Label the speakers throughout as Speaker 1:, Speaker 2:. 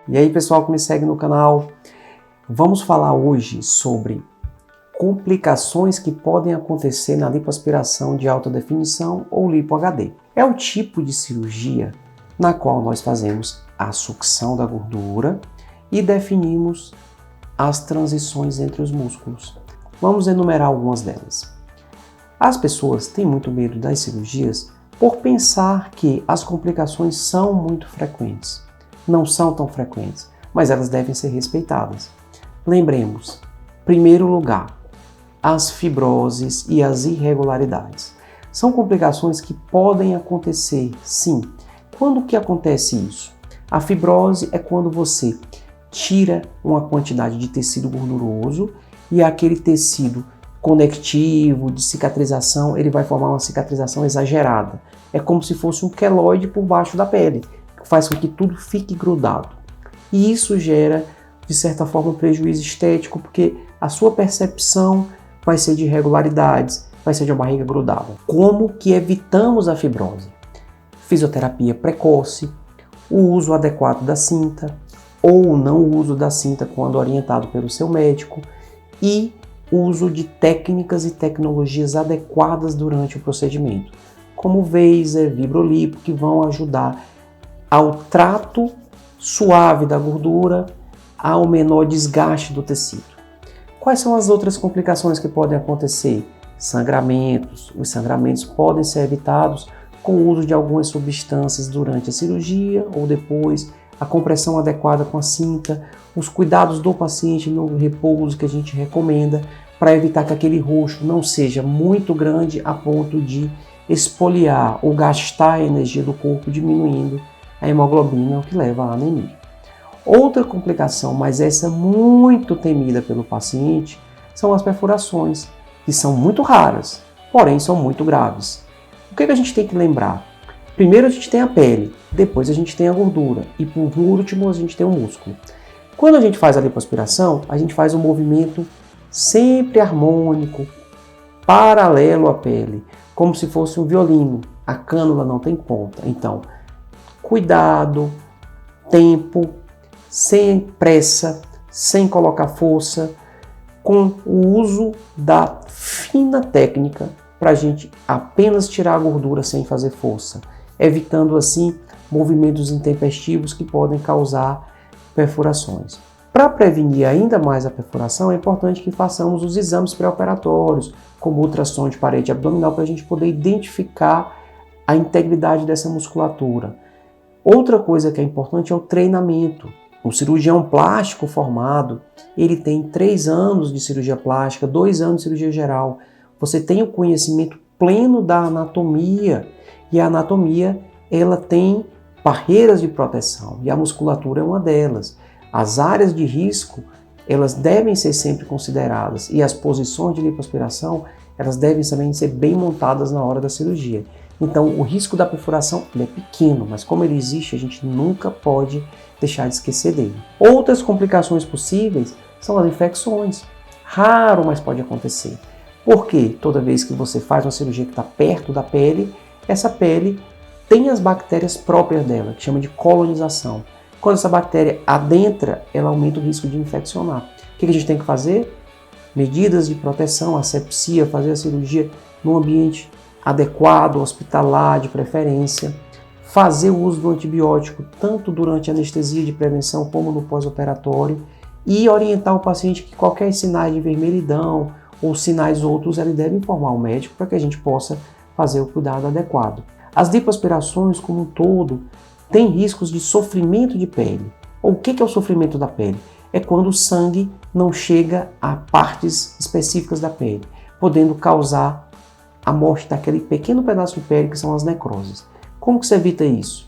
Speaker 1: E aí, pessoal que me segue no canal, vamos falar hoje sobre complicações que podem acontecer na lipoaspiração de alta definição ou lipo HD. É o tipo de cirurgia na qual nós fazemos a sucção da gordura e definimos as transições entre os músculos. Vamos enumerar algumas delas. As pessoas têm muito medo das cirurgias por pensar que as complicações são muito frequentes. Não são tão frequentes, mas elas devem ser respeitadas. Lembremos, em primeiro lugar, as fibroses e as irregularidades. São complicações que podem acontecer, sim. Quando que acontece isso? A fibrose é quando você tira uma quantidade de tecido gorduroso e aquele tecido conectivo, de cicatrização, ele vai formar uma cicatrização exagerada. É como se fosse um queloide por baixo da pele, que faz com que tudo fique grudado. E isso gera, de certa forma, um prejuízo estético, porque a sua percepção vai ser de irregularidades, vai ser de uma barriga grudada. Como que evitamos a fibrose? Fisioterapia precoce, o uso adequado da cinta, ou o não uso da cinta quando orientado pelo seu médico, e uso de técnicas e tecnologias adequadas durante o procedimento, como Vaser, Vibrolipo, que vão ajudar ao trato suave da gordura, ao menor desgaste do tecido. Quais são as outras complicações que podem acontecer? Sangramentos. Os sangramentos podem ser evitados com o uso de algumas substâncias durante a cirurgia ou depois, a compressão adequada com a cinta, os cuidados do paciente no repouso que a gente recomenda para evitar que aquele roxo não seja muito grande a ponto de espoliar ou gastar a energia do corpo, diminuindo a hemoglobina, o que leva à anemia. Outra complicação, mas essa muito temida pelo paciente, são as perfurações, que são muito raras, porém são muito graves. O que a gente tem que lembrar? Primeiro a gente tem a pele, depois a gente tem a gordura e por último a gente tem o músculo. Quando a gente faz a lipoaspiração, a gente faz um movimento sempre harmônico, paralelo à pele, como se fosse um violino. A cânula não tem ponta. Então, cuidado, tempo, sem pressa, sem colocar força, com o uso da fina técnica para a gente apenas tirar a gordura sem fazer força, evitando assim movimentos intempestivos que podem causar perfurações. Para prevenir ainda mais a perfuração, é importante que façamos os exames pré-operatórios, como ultrassom de parede abdominal, para a gente poder identificar a integridade dessa musculatura. Outra coisa que é importante é o treinamento. O cirurgião plástico formado, ele tem 3 anos de cirurgia plástica, 2 anos de cirurgia geral. Você tem o conhecimento pleno da anatomia, e a anatomia ela tem barreiras de proteção, e a musculatura é uma delas. As áreas de risco, elas devem ser sempre consideradas, e as posições de lipoaspiração, elas devem também ser bem montadas na hora da cirurgia. Então, o risco da perfuração ele é pequeno, mas como ele existe, a gente nunca pode deixar de esquecer dele. Outras complicações possíveis são as infecções. Raro, mas pode acontecer. Porque toda vez que você faz uma cirurgia que está perto da pele, essa pele tem as bactérias próprias dela, que chama de colonização. Quando essa bactéria adentra, ela aumenta o risco de infeccionar. O que a gente tem que fazer? Medidas de proteção, asepsia, fazer a cirurgia num ambiente adequado, hospitalar de preferência, fazer o uso do antibiótico tanto durante a anestesia de prevenção como no pós-operatório e orientar o paciente que qualquer sinais de vermelhidão ou sinais outros ele deve informar o médico para que a gente possa fazer o cuidado adequado. As lipoaspirações como um todo têm riscos de sofrimento de pele. O que é o sofrimento da pele? É quando o sangue não chega a partes específicas da pele, podendo causar a morte daquele pequeno pedaço de pele que são as necroses. Como que se evita isso?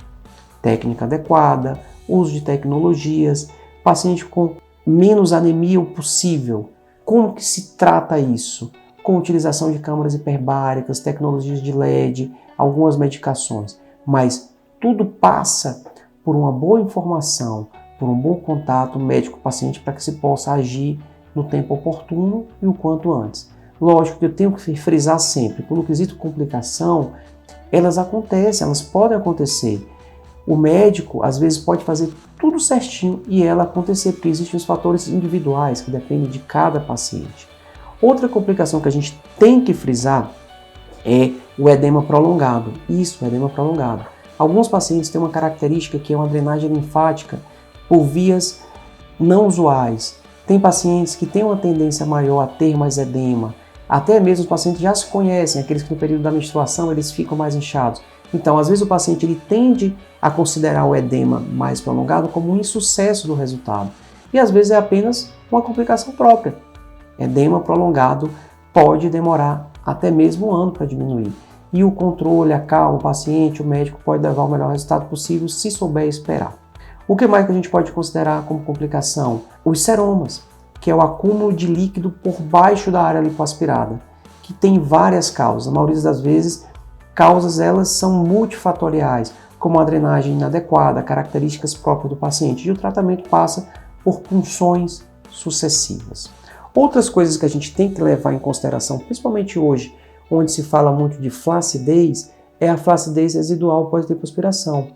Speaker 1: Técnica adequada, uso de tecnologias, paciente com menos anemia possível. Como que se trata isso? Com utilização de câmaras hiperbáricas, tecnologias de LED, algumas medicações. Mas tudo passa por uma boa informação, por um bom contato médico-paciente para que se possa agir no tempo oportuno e o quanto antes. Lógico que eu tenho que frisar sempre, pelo quesito complicação, elas acontecem, elas podem acontecer. o médico às vezes pode fazer tudo certinho e ela acontecer, porque existem os fatores individuais que dependem de cada paciente. Outra complicação que a gente tem que frisar é o edema prolongado. Isso, o edema prolongado. Alguns pacientes têm uma característica que é uma drenagem linfática por vias não usuais. Tem pacientes que têm uma tendência maior a ter mais edema. Até mesmo os pacientes já se conhecem, aqueles que no período da menstruação eles ficam mais inchados. Então, às vezes o paciente ele tende a considerar o edema mais prolongado como um insucesso do resultado. E às vezes é apenas uma complicação própria. Edema prolongado pode demorar até mesmo um ano para diminuir. E o controle, a calma, o paciente, o médico pode levar o melhor resultado possível se souber esperar. O que mais que a gente pode considerar como complicação? Os seromas, que é o acúmulo de líquido por baixo da área lipoaspirada, que tem várias causas. A maioria das vezes, causas elas são multifatoriais, como a drenagem inadequada, características próprias do paciente. E o tratamento passa por punções sucessivas. Outras coisas que a gente tem que levar em consideração, principalmente hoje, onde se fala muito de flacidez, é a flacidez residual pós-lipoaspiração.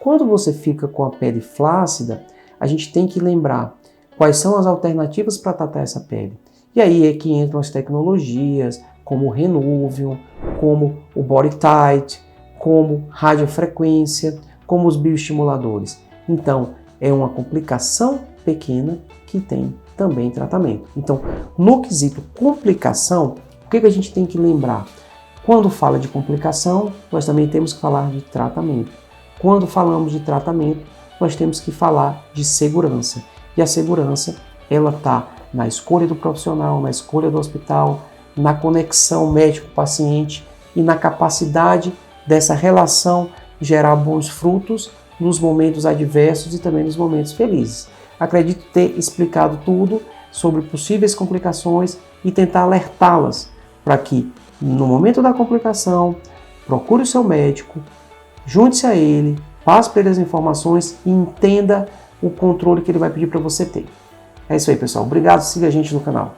Speaker 1: Quando você fica com a pele flácida, a gente tem que lembrar quais são as alternativas para tratar essa pele. E aí é que entram as tecnologias, como o Renuvium, como o Body Tight, como radiofrequência, como os bioestimuladores. Então, é uma complicação pequena que tem também tratamento. Então, no quesito complicação, o que a gente tem que lembrar? Quando fala de complicação, nós também temos que falar de tratamento. Quando falamos de tratamento, nós temos que falar de segurança. E a segurança, ela está na escolha do profissional, na escolha do hospital, na conexão médico-paciente e na capacidade dessa relação gerar bons frutos nos momentos adversos e também nos momentos felizes. Acredito ter explicado tudo sobre possíveis complicações e tentar alertá-las para que, no momento da complicação, procure o seu médico, junte-se a ele, passe por ele as informações e entenda o controle que ele vai pedir para você ter. É isso aí, pessoal. Obrigado, siga a gente no canal.